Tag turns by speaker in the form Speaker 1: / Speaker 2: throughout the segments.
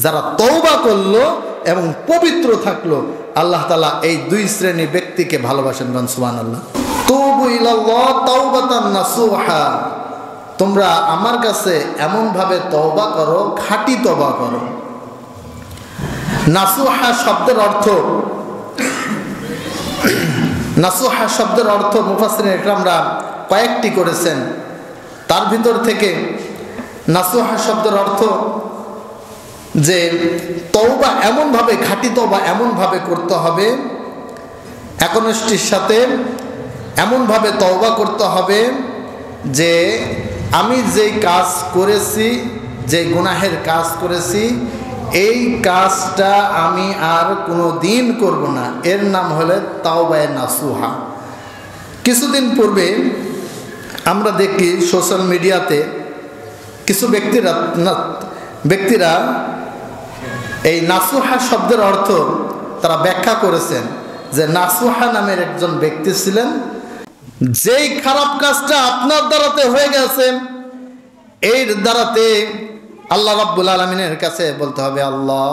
Speaker 1: যারা তওবা করলো এবং পবিত্র থাকলো, আল্লাহ তাআলা এই দুই শ্রেণী ব্যক্তিকে ভালোবাসেন। সুবহানাল্লাহ। তুবু ইলাল্লাহ তাওবাতান নাসুহা, তোমরা আমার কাছে এমন ভাবে তওবা করো, খাঁটি তওবা করো। নাসুহা শব্দের অর্থ, নাসুহা শব্দের অর্থ মুফাসসিরিন ইকরামরা কয়েকটি করেছেন। তার ভিতর থেকে নাসুহা শব্দের অর্থ যে তওবা এমন ভাবে, খাঁটি তওবা এমন ভাবে করতে হবে, একনিষ্ঠের সাথে এমন ভাবে তওবা করতে হবে যে আমি যেই কাজ করেছি, যে গুনাহের কাজ করেছি, এই কাজটা আমি আর কোনো দিন করব না। এর নাম হলো তাওবায়ে নাসুহা। কিছুদিন পূর্বে আমরা দেখি সোশ্যাল মিডিয়াতে কিছু ব্যক্তিরা এই নাসুহা শব্দের অর্থ তারা ব্যাখ্যা করেছেন যে নাসুহা নামের একজন ব্যক্তি ছিলেন, যেই খারাপ কাজটা আপনার দ্বারাতে হয়ে গেছে, এর দ্বারাতে আল্লাহ রাব্বুল আলামিনের কাছে বলতে হবে, আল্লাহ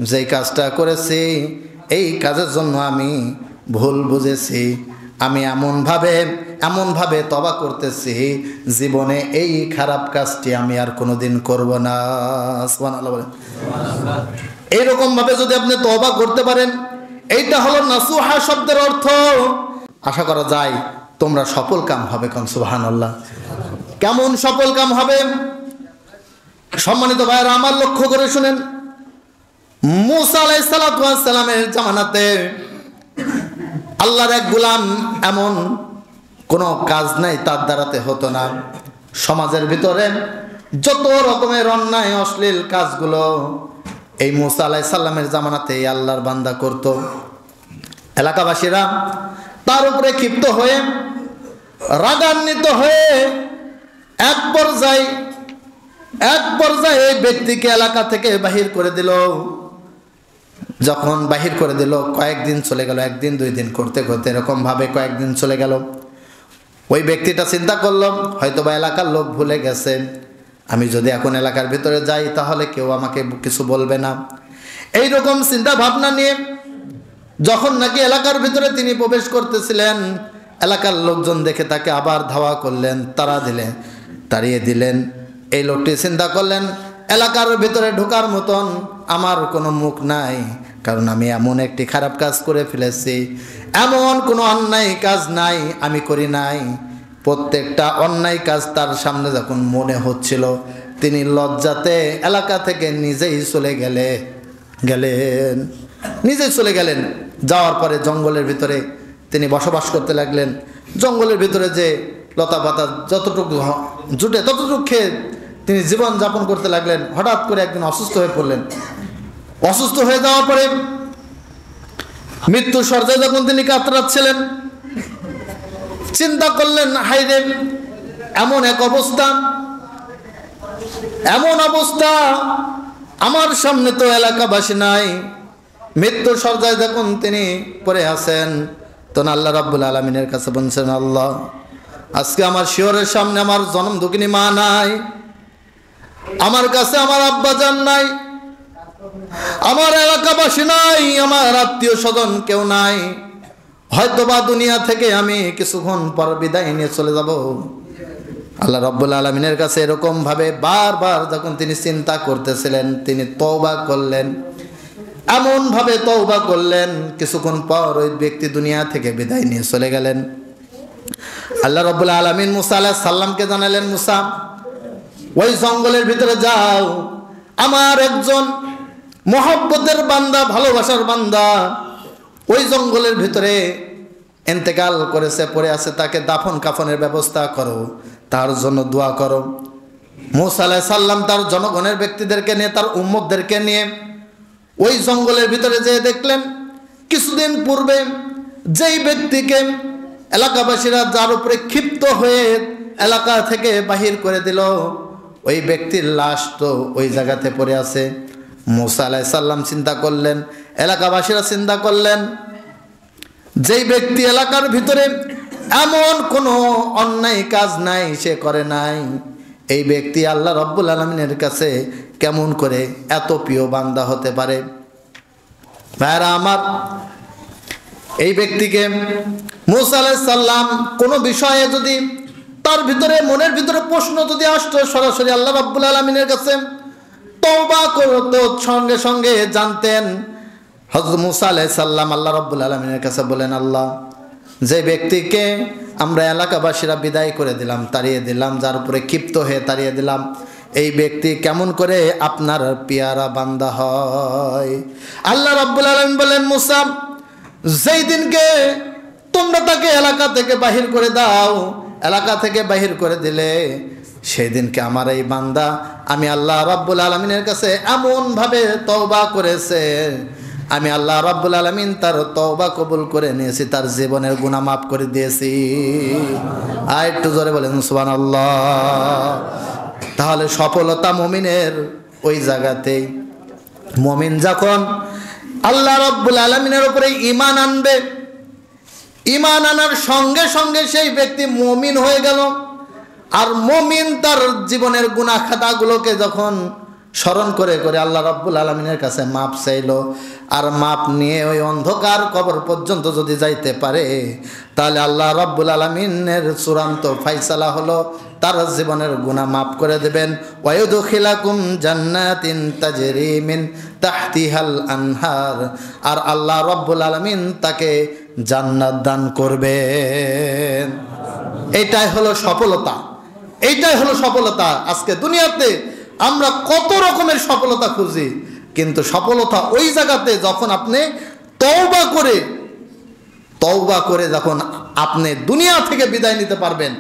Speaker 1: যেই কাজটা করেছি এই কাজের জন্য আমি ভুল বুঝেছি, আমি এমন ভাবে তওবা করতেছি, জীবনে এই খারাপ কাজটি আমি আর কোনোদিন করব না। সুবহানাল্লাহ বলেন। এইরকম ভাবে যদি আপনি তওবা করতে পারেন, এইটা হলো নাসুহা শব্দের অর্থ। আশা করা যায় তোমরা সফল কাম হবে। কোন সুবহানাল্লাহ। কেমন সফল কাম হবে? সম্মানিত ভাইরা আমার, লক্ষ্য করে শুনেন। মুসা আলাইহিস সালাতু ওয়াস সালামের জামানাতে আল্লাহর এক গোলাম এমন কোনো কাজ নাই তার দ্বারাতে হতো না। সমাজের ভিতরে যত রকমের অন্যায় অশ্লীল কাজগুলো এই মুসা আলাইহিস সালামের জামানাতে আল্লাহর বান্দা করত। এলাকাবাসীরা তার উপরে ক্ষিপ্ত হয়ে, রাগান্বিত হয়ে এক পর্যায়ে এই ব্যক্তিকে এলাকা থেকে বাহির করে দিল। যখন বাহির করে দিল, কয়েকদিন চলে গেল, একদিন দুই দিন করতে করতে এরকম ভাবে কয়েকদিন চলে গেল। ওই ব্যক্তিটা চিন্তা করলো, হয়তোবা এলাকার লোক ভুলে গেছে, আমি যদি এখন এলাকার ভিতরে যাই তাহলে কেউ আমাকে কিছু বলবে না। এইরকম চিন্তা ভাবনা নিয়ে যখন নাকি এলাকার ভিতরে তিনি প্রবেশ করতেছিলেন, এলাকার লোকজন দেখে তাকে আবার ধাওয়া করলেন, তাড়িয়ে দিলেন। এই লোকটি চিন্তা করলেন, এলাকার ভিতরে ঢোকার মতন আমার কোনো মুখ নাই, কারণ আমি এমন একটি খারাপ কাজ করে ফেলেছি, এমন কোনো অন্যায় কাজ নাই আমি করি নাই। প্রত্যেকটা অন্যায় কাজ তার সামনে যখন মনে হচ্ছিল, তিনি লজ্জাতে এলাকা থেকে নিজেই চলে গেলেন। যাওয়ার পরে জঙ্গলের ভিতরে তিনি বসবাস করতে লাগলেন। জঙ্গলের ভিতরে যে লতা পাতা যতটুকু জুটে ততটুকু খেয়ে তিনি জীবন যাপন করতে লাগলেন। হঠাৎ করে একদিন অসুস্থ হয়ে পড়লেন। অসুস্থ হয়ে যাওয়ার পরে মৃত্যু শয্যায় যখন তিনি কাতরাচ্ছিলেন, চিন্তা করলেন, হায়রে এমন অবস্থা, আমার সামনে তো এলাকাবাসী নাই। মৃত্যু শয্যায় যখন তিনি পড়ে আছেন, তখন আল্লাহ রাব্বুল আলামিনের কাছে বলছেন, আল্লাহ আজকে আমার শিয়রের সামনে আমার জনম দুঃখিনী মা নাই, আমার কাছে আমার আব্বাজান নাই, আমার এলাকাবাসী নাই, আমার আত্মীয় স্বজন কেউ নাই, হয়তোবা দুনিয়া থেকে আমি কিছুক্ষণ পর বিদায় নিয়ে চলে যাব। আল্লাহ রাব্বুল আলামিনের কাছে এরকম ভাবে বারবার যখন তিনি চিন্তা করতেছিলেন, তিনি তওবা করলেন, এমন ভাবে তওবা করলেন, কিছুক্ষণ পর ওই ব্যক্তি দুনিয়া থেকে বিদায় নিয়ে চলে গেলেন। আল্লাহ রাব্বুল আলামিন মুসা আলাইহিস সালামকে জানালেন, মুসা ওই জঙ্গলের ভিতরে যাও, আমার একজন মহব্বতের বান্দা, ভালোবাসার বান্দা ওই জঙ্গলের ভিতরে ইন্তেকাল করেছে, পড়ে আছে, তাকে দাফন কাফনের ব্যবস্থা করো, তার জন্য দোয়া করো। মুসা আলাইহিস সালাম তার জনগণের ব্যক্তিদেরকে নিয়ে, তার উম্মতদেরকে নিয়ে ওই জঙ্গলের ভিতরে যেয়ে দেখলেন, কিছুদিন পূর্বে যেই ব্যক্তিকে এলাকাবাসীরা যার উপরে ক্ষিপ্ত হয়ে এলাকা থেকে বাহির করে দিল, ওই ব্যক্তির লাশ তো ওই জায়গাতে পড়ে আছে। মুসা আলাইহিস সালাম চিন্তা করলেন, এলাকাবাসীরা চিন্তা করলেন, যেই ব্যক্তি এলাকার ভিতরে এমন কোনো অন্যায় কাজ নাই, সে করে নাই, এই ব্যক্তি আল্লাহ রাব্বুল আলামিনের কাছে কেমন করে এত প্রিয় বান্দা হতে পারে? ভাইরা আমার, এই ব্যক্তিকে মূসা আলাইহিস সালাম কোনো বিষয়ে যদি তার ভিতরে মনের ভিতরে প্রশ্ন যদি আসতো, সরাসরি আল্লাহ রাব্বুল আলামিনের কাছে তওবা করতো, সঙ্গে সঙ্গে জানতেন। হযরত মূসা আলাইহিস সালাম আল্লাহ রাব্বুল আলামিনের কাছে বলেন, আল্লাহ, যে ব্যক্তিকে আমরা এলাকাবাসীরা বিদায় করে দিলাম, তাড়িয়ে দিলাম, যার উপরে ক্ষিপ্ত হয়ে তাড়িয়ে দিলাম, এই ব্যক্তি কেমন করে আপনার পেয়ারা বান্দা হয়? আল্লাহ রাব্বুল আলামিন বলেন, মূসা, যেই দিনকে তোমরা তাকে এলাকা থেকে বাহির করে দাও, এলাকা থেকে বাহির করে দিলে, সেই দিনকে আমার এই বান্দা আমি আল্লাহ রাব্বুল আলামিনের কাছে এমনভাবে তওবা করেছে, আমি আল্লাহ রাব্বুল আলামিন তার তওবা কবুল করে নিয়েছি, তার জীবনের গুনাহ মাফ করে দিয়েছি। আর একটু জোরে বলেন সুবহানাল্লাহ। তাহলে সফলতা মুমিনের ওই জায়গাতেই। মুমিন যখন আল্লাহ রাব্বুল আলামিনের উপরে ঈমান আনবে, ঈমান আনার সঙ্গে সঙ্গে সেই ব্যক্তি মুমিন হয়ে গেল। আর মুমিন তার জীবনের গুনাহ খাতাগুলোকে যখন স্মরণ করে করে আল্লাহ রাব্বুল আলামিনের কাছে মাপ চাইলো, আর মাপ নিয়ে ওই অন্ধকার কবর পর্যন্ত যদি যাইতে পারে, তাহলে আল্লাহ রাব্বুল আলামিনের চূড়ান্ত ফায়সালা হলো তার জীবনের গুনাহ মাফ করে দেবেন। ওয়ায়ুদখিলাকুম জান্নাতিন তাজরি মিন তাহতিহাল আনহার, আর আল্লাহ রাব্বুল আলামিন তাকে জান্নাত দান করবেন। এইটাই হলো সফলতা, এইটাই হলো সফলতা। আজকে দুনিয়াতে আমরা কত রকমের সফলতা খুঁজি, কিন্তু সফলতা ওই জায়গাতে যখন আপনি তওবা করে যখন আপনি দুনিয়া থেকে বিদায় নিতে পারবেন,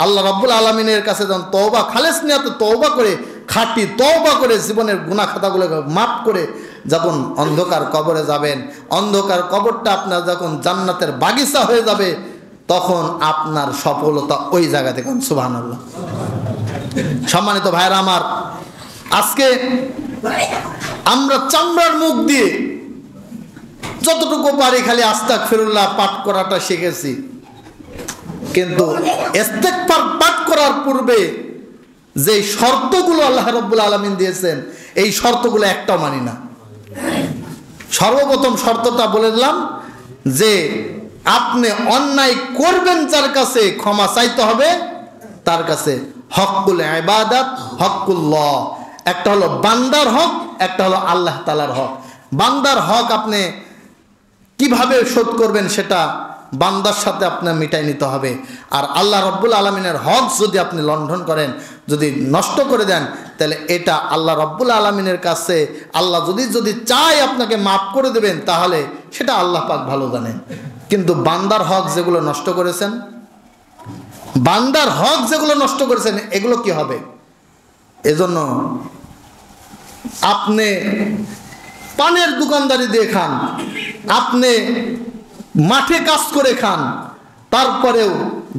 Speaker 1: আল্লাহ রাব্বুল আলামিনের কাছে যখন তওবা, খালেস নিয়াতে তওবা করে, খাঁটি তওবা করে জীবনের গুনাহ খাতাগুলোকে মাফ করে যখন অন্ধকার কবরে যাবেন, অন্ধকার কবরটা আপনার যখন জান্নাতের বাগিচা হয়ে যাবে, তখন আপনার সফলতা ওই জায়গা থেকে। সুবহানাল্লাহ। সম্মানিত ভাইরা আমার, আজকে আমরা চামড়ার মুখ দিয়ে যতটুকু পারি খালি আস্তাগফিরুল্লাহ পাঠ করাটা শিখেছি, কিন্তু ইস্তেগফার পাঠ করার পূর্বে যে শর্তগুলো আল্লাহ রাব্বুল আলামিন দিয়েছেন, এই শর্তগুলো একটাও মানি না। সর্বপ্রথম শর্তটা বলে দিলাম যে আপনি অন্যায় করবেন, যার কাছে ক্ষমা চাইতে হবে, তার কাছে হকুল ইবাদত, হকুল্লাহ। একটা হলো বান্দার হক, একটা হলো আল্লাহ তাআলার হক। বান্দার হক আপনি কিভাবে শোধ করবেন সেটা বান্দার সাথে আপনার মিটাই নিতে হবে। আর আল্লাহ রাব্বুল আলামিনের হক যদি আপনি লঙ্ঘন করেন, যদি নষ্ট করে দেন, তাহলে এটা আল্লাহ রাব্বুল আলামিনের কাছে আল্লাহ যদি চায় আপনাকে মাফ করে দেবেন, তাহলে সেটা আল্লাহ পাক ভালো জানেন। কিন্তু বান্দার হক যেগুলো নষ্ট করেছেন, বান্দার হক যেগুলো নষ্ট করেছেন, এগুলো কি হবে? এজন্য আপনি পানের দোকানদারি দিয়ে খান, আপনি মাঠে কাজ করে খান, তারপরেও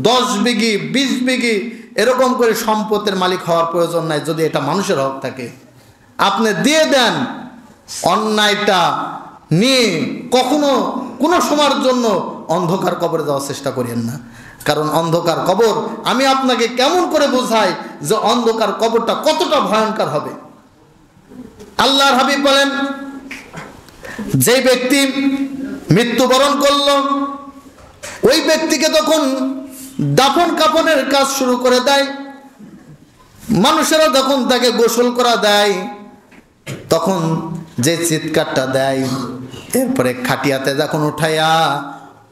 Speaker 1: 10 বিঘি 20 বিঘি এরকম করে সম্পদের মালিক হওয়ার প্রয়োজন নাই। যদি এটা মানুষের হক থাকে, আপনি দিয়ে দেন। অন্যায়টা নিয়ে কখনো কোনো সময়ের জন্য অন্ধকার কবরে যাওয়ার চেষ্টা করেন না। কারণ অন্ধকার কবর, আমি আপনাকে কেমন করে বোঝাই যে অন্ধকার কবরটা কতটা ভয়ঙ্কর হবে। আল্লাহর হাবিব বলেন, যে ব্যক্তি মৃত্যুবরণ করল, ওই ব্যক্তিকে তখন দাফন কাফনের কাজ শুরু করে দেয়, মানুষেরা যখন তাকে গোসল করা দেয়, তখন যে চিৎকারটা দেয়, এরপরে খাটিয়াতে যখন উঠাইয়া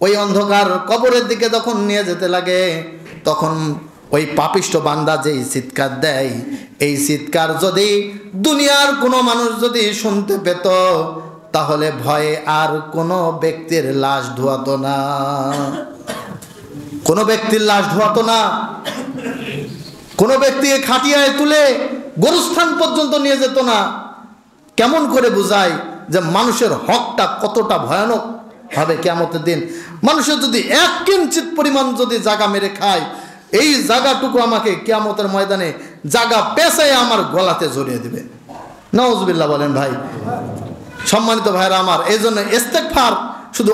Speaker 1: ওই অন্ধকার কবরের দিকে যখন নিয়ে যেতে লাগে, তখন ওই পাপিষ্ঠ বান্দা যেই চিৎকার দেয়, এই চিৎকার যদি দুনিয়ার কোনো মানুষ যদি শুনতে পেত, তাহলে ভয়ে আর কোনো ব্যক্তির লাশ ধোয়াতো না, কোনো ব্যক্তির লাশ ধোয়াতো না, কোনো ব্যক্তিকে খাটিয়ায় তুলে গোরস্থান পর্যন্ত নিয়ে যেত না। কেমন করে বোঝায় যে মানুষের হকটা কতটা ভয়ানক হবে কিয়ামতের দিন। মানুষের যদি 1 কিঞ্চিত পরিমাণ যদি জায়গা মেরে খায়, এই জায়গাটুকু আমাকে কিয়ামতের ময়দানে জায়গা পেঁচায় আমার গলাতে জড়িয়ে দেবে। নাউজুবিল্লাহ বলেন ভাই। সম্মানিত ভাইরা আমার, এই জন্য ইস্তেগফার শুধু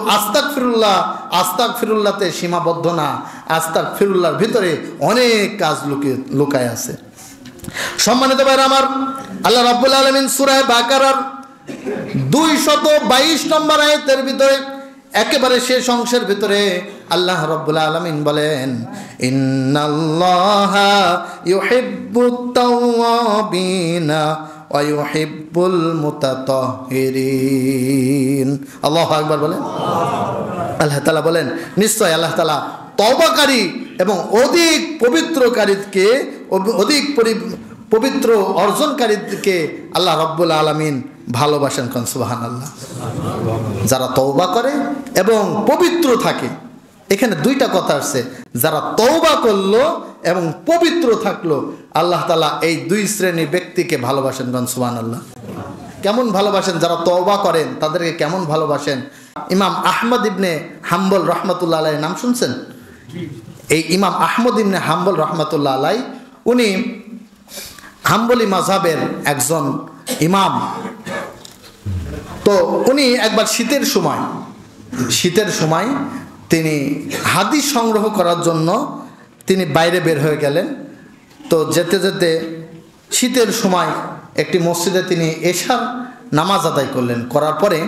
Speaker 1: আস্তাগফিরুল্লাহতে সীমাবদ্ধ না, আস্তাগফিরুল্লাহর ভিতরে অনেক কাজ লুকায় আছে। সম্মানিত ভাইরা আমার, আল্লাহ রাব্বুল আলামিন সূরা বাকারার 222 নম্বর আয়াতের ভিতরে একেবারে শেষ অংশের ভিতরে আল্লাহ রাব্বুল আলামিন বলেন, ইন্নাল্লাহা ইউহিব্বুত তাওয়াবিনা ওয়া ইউহিব্বুল মুতাতাহহিরিন। আল্লাহু আকবার বলেন। আল্লাহ তাআলা বলেন, নিশ্চয় আল্লাহ তাআলা তওবাকারী এবং অধিক পবিত্রকারীকে, অধিক পবিত্র অর্জনকারীকে আল্লাহ রাব্বুল আলামিন ভালোবাসেন। কোন সুবহানাল্লাহ। যারা তওবা করে এবং পবিত্র থাকে, এখানে দুইটা কথা আসছে, যারা তওবা করলো এবং পবিত্র থাকলো, আল্লাহ তাআলা এই দুই শ্রেণীর ব্যক্তিকে ভালোবাসেন। কোন সুবহানাল্লাহ। কেমন ভালোবাসেন? যারা তওবা করেন তাদেরকে কেমন ভালোবাসেন? ইমাম আহমদ ইবনে হাম্বল রহমাতুল্লাহ আলাইহির নাম শুনছেন? এই ইমাম আহমদ ইবনে হাম্বল রহমাতুল্লাহ আলাইহি, উনি হাম্বলি মাযহাবের একজন ইমাম। তো উনি একবার শীতের সময় তিনি হাদিস সংগ্রহ করার জন্য তিনি বাইরে বের হয়ে গেলেন। তো যেতে যেতে শীতের সময় একটি মসজিদে তিনি এশার নামাজ আদায় করলেন। করার পরে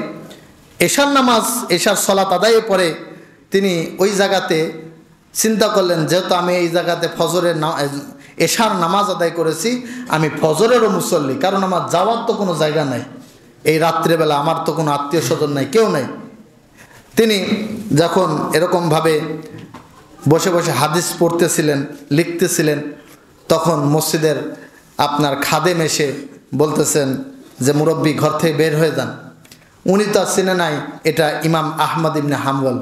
Speaker 1: এশার সালাত আদায়ের পরে তিনি ওই জায়গাতে চিন্তা করলেন, যেহেতু আমি এই জায়গাতে এশার নামাজ আদায় করেছি, আমি ফজরেরও মুসল্লি, কারণ আমার যাওয়ার তো কোনো জায়গা নাই, এই রাত্রেবেলা আমার তো কোনো আত্মীয় স্বজন নাই, কেউ নাই। তিনি যখন এরকমভাবে বসে বসে হাদিস পড়তেছিলেন, লিখতেছিলেন, তখন মসজিদের আপনার খাদেম এসে বলতেছেন যে, মুরব্বী ঘর থেকে বের হয়ে যান। উনি তো আর চিনে নাই এটা ইমাম আহমদ ইবনে হাম্বল,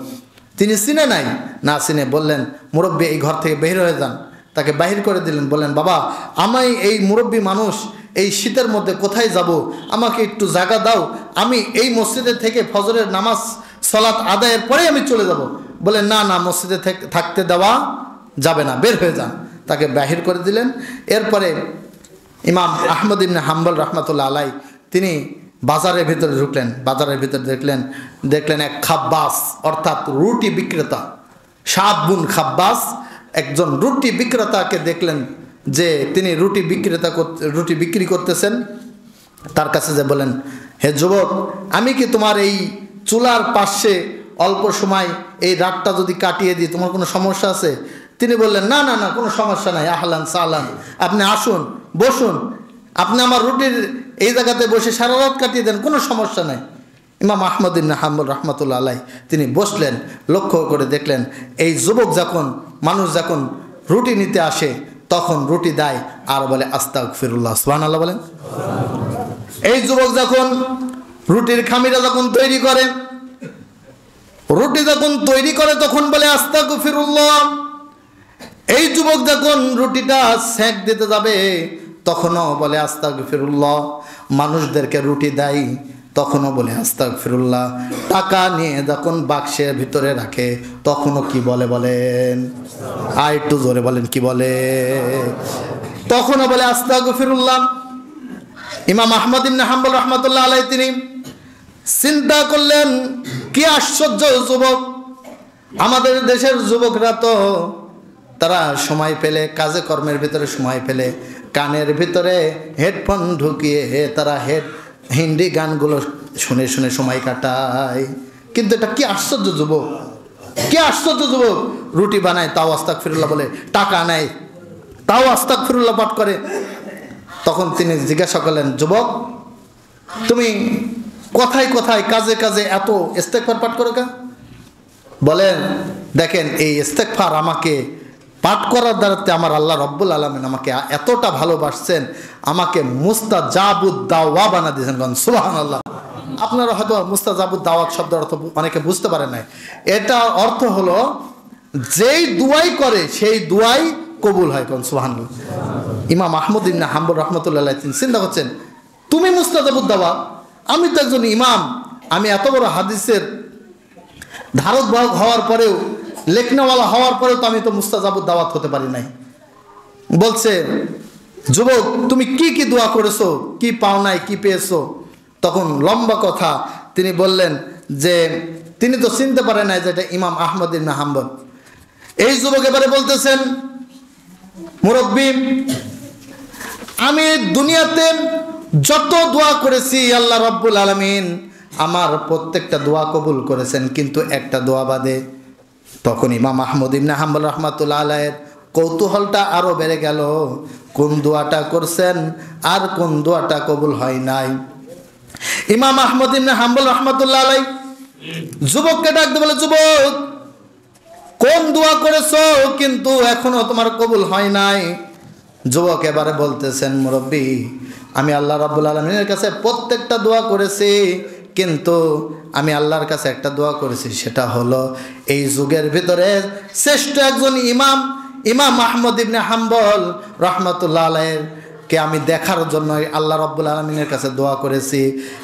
Speaker 1: তিনি চিনে নাই, না চিনে বললেন, মুরব্বী এই ঘর থেকে বের হয়ে যান। তাকে বাহির করে দিলেন। বললেন, বাবা, আমি এই মুরব্বী মানুষ, এই শীতের মধ্যে কোথায় যাব, আমাকে একটু জায়গা দাও, আমি এই মসজিদে থেকে ফজরের নামাজ সালাত আদায়ের পরে আমি চলে যাব। বলেন, না না, মসজিদে থাকতে দেওয়া যাবে না, বের হয়ে যান। তাকে বাহির করে দিলেন। এরপরে ইমাম আহমদ ইবনে হাম্বল রহমাতুল্লাহ আলাইহি তিনি বাজারের ভিতরে ঢুকলেন। বাজারের ভিতরে দেখলেন এক খাব্বাস, অর্থাৎ রুটি বিক্রেতা, সাত বুন খাব্বাস, একজন রুটি বিক্রেতাকে দেখলেন যে তিনি রুটি বিক্রি করতেছেন। তার কাছে যে বলেন, হে যুবক, আমি কি তোমার এই চুলার পাশে অল্প সময় এই রাতটা যদি কাটিয়ে দিই, তোমার কোনো সমস্যা আছে? তিনি বললেন, না না না, কোনো সমস্যা নাই, আহলান সাহলান, আপনি আসুন, বসুন, আপনি আমার রুটির এই জায়গাতে বসে সারা রাত কাটিয়ে দেন, কোনো সমস্যা নাই। ইমাম আহমদ ইবনে হাম্বল রহমাতুল্লাহ আলাইহি তিনি বসলেন, লক্ষ্য করে দেখলেন এই যুবক মানুষ যখন রুটি নিতে আসে তখন রুটি দেয় আর বলে আস্তাগফিরুল্লাহ, সুবহানাল্লাহ বলেন। এই যুবক যখন রুটির খামিরা তৈরি করে তখন বলে আস্তাগফিরুল্লাহ। এই যুবক যখন রুটিটা সেঁক দিতে যাবে তখনও বলে আস্তাগফিরুল্লাহ। মানুষদেরকে রুটি দেয় তখনও বলে আস্তাগফিরুল্লাহ। টাকা নিয়ে যখন বাক্সের ভিতরে রাখে তখনও কি বলেন? আর একটু জোরে বলেন, কি বলে? তখনও বলে আস্তাগফিরুল্লাহ। ইমাম আহমদ ইবনে হাম্বল রহমাতুল্লাহ আলাইহি তিনি চিন্তা করলেন, কি আশ্চর্য যুবক, আমাদের দেশের যুবকরা তো তারা সময় পেলে, কাজে কর্মের ভিতরে সময় পেলে, কানের ভিতরে হেডফোন ঢুকিয়ে তারা হিন্দি গানগুলো শুনে শুনে সময় কাটায়। কিন্তু এটা কি আশ্চর্য যুবক, কি আশ্চর্য যুবক, রুটি বানায় তাও আস্তাগফিরুল্লাহ বলে, টাকা নেয় তাও আস্তাগফিরুল্লাহ পাঠ করে। তখন তিনি জিজ্ঞাসা করলেন, যুবক, তুমি কথায় কথায় কাজে কাজে এত ইস্তেগফার পাঠ করো কেন? বলেন, দেখেন, এই ইস্তেগফার আমাকে পাঠ করার দ্বারাতে আমার আল্লাহ রব্বুল আলামিন আমাকে এতটা ভালোবাসছেন, আমাকে মুস্তাজাবুদ দাওয়া বানা দিয়েছেন। সুবহানাল্লাহ। আপনারা হয়তো মুস্তাজাবুদ দাওয়াত শব্দের অর্থ অনেকে বুঝতে পারেন নাই। এটা অর্থ হলো যেই দুয়াই করে সেই দুয়াই কবুল হয়। কোন সুবহানাল্লাহ। ইমাম আহমদ ইবনে হাম্বল রাহমাতুল্লাহ আলাইহি চিন্তা করছেন, তুমি মুস্তাজাবুদ দাওয়া, আমি তো একজন ইমাম, আমি এত বড় হাদিসের ধারক বাহক হওয়ার পরেও, লেখনাওয়ালা হওয়ার পরেও তো আমি তো মুস্তাজাবুদ দাওয়াত হতে পারি নাই। বলছে, যুবক, তুমি কি কি দোয়া করেছো, কি পাও নাই, কি পেয়েছো? তখন লম্বা কথা তিনি বললেন যে তিনি তো চিনতে পারে নাই যে এটা ইমাম আহমদ ইবনে হাম্বল। এই যুবক এবারে বলতেছেন, মুরব্বী, আমি দুনিয়াতে যত দোয়া করেছি আল্লাহ রাব্বুল আলামিন আমার প্রত্যেকটা দোয়া কবুল করেছেন, কিন্তু একটা দোয়া বাদে। তখন ইমাম আহমদ ইবনে হাম্বল রাহমাতুল্লাহ আলাইহির কৌতূহলটা আরো বেড়ে গেল, কোন দোয়াটা করছেন আর কোন দোয়াটা কবুল হয় নাই। ইমাম আহমদ ইবনে হাম্বল রাহমাতুল্লাহ আলাইহি যুবককে ডাক দিয়ে বলে, যুবক, কোন দোয়া করেছো কিন্তু এখনো তোমার কবুল হয় নাই? যুবক এবারে বলতেছেন, মুরব্বী, আমি আল্লাহ রাব্বুল আলামিনের কাছে প্রত্যেকটা দোয়া করেছি, কিন্তু আমি আল্লাহর কাছে একটা দোয়া করেছি, সেটা হলো এই যুগের ভিতরে শ্রেষ্ঠ একজন ইমাম আহমদ ইবনে হাম্বল রাহমাতুল্লাহ আলাইহির কে আমি দেখার জন্য আল্লাহ রাব্বুল আলামিনের কাছে দোয়া করেছি,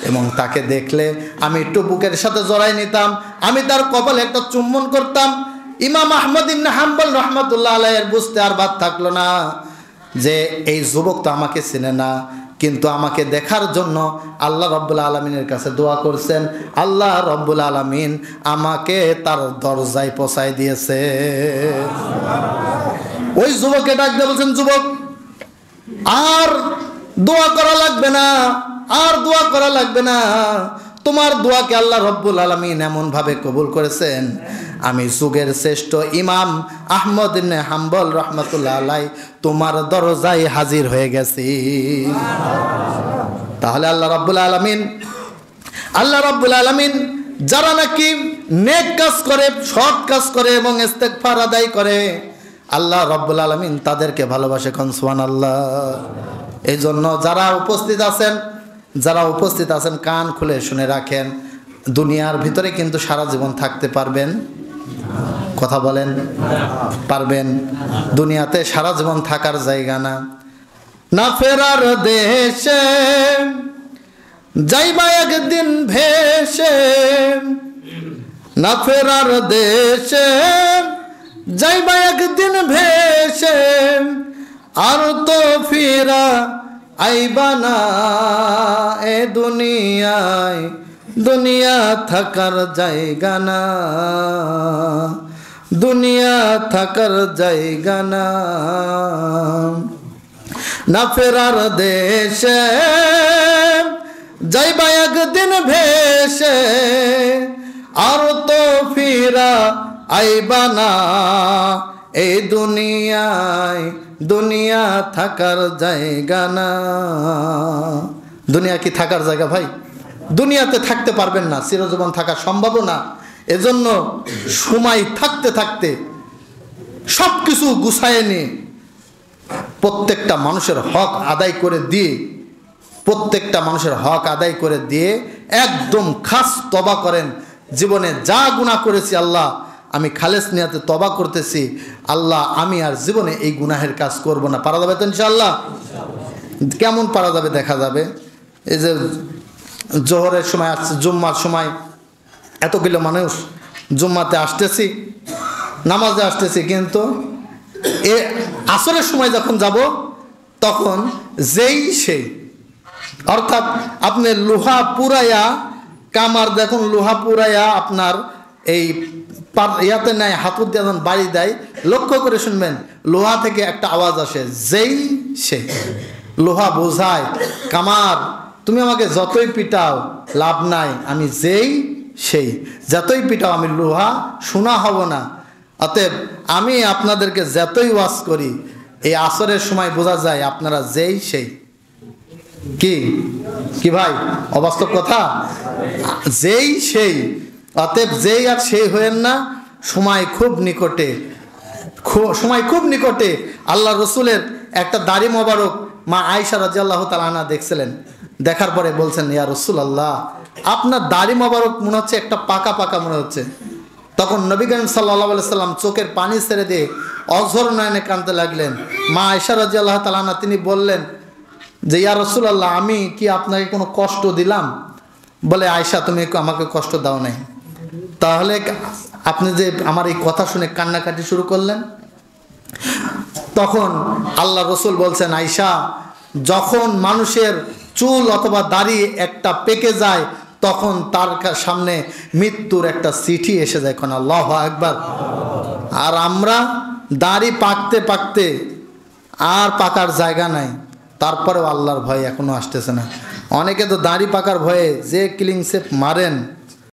Speaker 1: এবং তাকে দেখলে আমি একটু বুকের সাথে জড়াই নিতাম, আমি তার কপালে একটা চুম্বন করতাম। ইমাম আহমদ ইবনে হাম্বল রাহমাতুল্লাহ আলাইহির বুঝতে আর বাদ থাকলো না যে এই যুবক তো আমাকে চেনে না, কিন্তু আমাকে দেখার জন্য আল্লাহ রাব্বুল আলামিনের কাছে দোয়া করছেন, আল্লাহ রাব্বুল আলামিন আমাকে তার দরজায় পৌঁছায় দিয়েছে। ওই যুবককে ডাক দিয়ে বলছেন, যুবক, আর দোয়া করা লাগবে না, আর দোয়া করা লাগবে না, তোমার দোয়াকে আল্লাহ রাব্বুল আলামিন এমন ভাবে কবুল করেছেন, আমি যুগের শ্রেষ্ঠ ইমাম আহমদ ইবনে হাম্বল রাহমাতুল্লাহ আলাইহি তোমার দরজায় হাজির হয়ে গেছি। তাহলে আল্লাহ রাব্বুল আলামিন যারা নাকি নেক কাজ করে, সৎ কাজ করে এবং ইস্তেগফার আদায় করে, আল্লাহ রাব্বুল আলামিন তাদেরকে ভালোবাসে। কোন সুবহানাল্লাহ। এই জন্য যারা উপস্থিত আছেন কান খুলে শুনে রাখেন, দুনিয়ার ভিতরে কিন্তু সারা জীবন থাকতে পারবেন? কথা বলেন, পারবেন? দুনিয়াতে সারা জীবন থাকার জায়গা না। না ফেরার দেশে যাইবা একদিন ভেসে, না ফেরার দেশে যাইবা একদিন ভেসে, আর তো ফিরা আইবা না এ দুনিয়ায়, দুনিয়া থাকার জায়গা না, দুনিয়া থাকার জায়গা না। না ফেরার দেশে যাইবা একদিন ভেসে, আর তো ফিরা আইবা না এই দুনিয়ায়, দুনিয়া থাকার জায়গা না। দুনিয়া কি থাকার জায়গা ভাই? দুনিয়াতে থাকতে পারবেন না, চিরজীবন থাকা সম্ভব না। এজন্য সময় থাকতে থাকতে সব কিছু গুছায় নিয়ে প্রত্যেকটা মানুষের হক আদায় করে দিয়ে একদম খাস তওবা করেন। জীবনে যা গুনাহ করেছি, আল্লাহ আমি খালেস নিয়াতে তওবা করতেছি, আল্লাহ আমি আর জীবনে এই গুনাহের কাজ করব না। পারা যাবে তো ইনশাআল্লাহ? কেমন পারা যাবে দেখা যাবে। এই যে জোহরের সময় আসছে, জুম্মার সময় এতগুলো মানুষ জুম্মাতে আসতেছি, নামাজে আসতেছি, কিন্তু এ আসরের সময় যখন যাব তখন যেই সেই, অর্থাৎ আপনি লোহা পুরাইয়া কামার, দেখুন লোহা পুরাইয়া আপনার এই ইয়াতে নেয়, হাতুর দিয়ে যখন বাড়ি দেয়, লক্ষ্য করে শুনবেন, লোহা থেকে একটা আওয়াজ আসে, যেই সেই। লোহা বোঝায় কামার, তুমি আমাকে যতই পিটাও লাভ নাই, আমি যেই সেই, যতই পিটাও আমি লোহা শোনা হব না। অতএব আমি আপনাদেরকে যতই ওয়াজ করি, এই আসরের সময় বোঝা যায় আপনারা যেই সেই। কি ভাই, অবাস্তব কথা? যেই সেই। অতএব যেই আর সেই হয়েন না, সময় খুব নিকটে। আল্লাহ রসুলের একটা দাড়ি মোবারক মা আয়েশা রাদিয়াল্লাহু তাআলা আনহা দেখছিলেন, দেখার পরে বলছেন, ইয়া রাসূলুল্লাহ, আপনার দাড়ি মোবারক মনে হচ্ছে একটা পাকা পাকা মনে হচ্ছে। তখন নবী করিম সাল্লাল্লাহু আলাইহি সাল্লাম চোখের পানি ছেড়ে দিয়ে অঝর নয়নে কাঁদতে লাগলেন। মা আয়েশা রাদিয়াল্লাহু তাআলা আনহা তিনি বললেন যে, ইয়া রাসূলুল্লাহ, আমি কি আপনাকে কোনো কষ্ট দিলাম? বলে, আয়েশা, তুমি আমাকে কষ্ট দাও নাই, তাহলে আপনি যে আমার এই কথা শুনে কান্নাকাটি শুরু করলেন? তখন আল্লাহ রসুল বলছেন, আয়েশা, যখন মানুষের চুল অথবা দাড়ি একটা পেকে যায়, তখন তার সামনে মৃত্যুর একটা চিঠি এসে যায়। কোন আল্লাহু আকবার। আর আমরা দাড়ি পাকতে পাকতে আর পাকার জায়গা নাই, তারপরেও আল্লাহর ভয় এখনো আসতেছে না। অনেকে তো দাড়ি পাকার ভয়ে যে কিলিং শেপ মারেন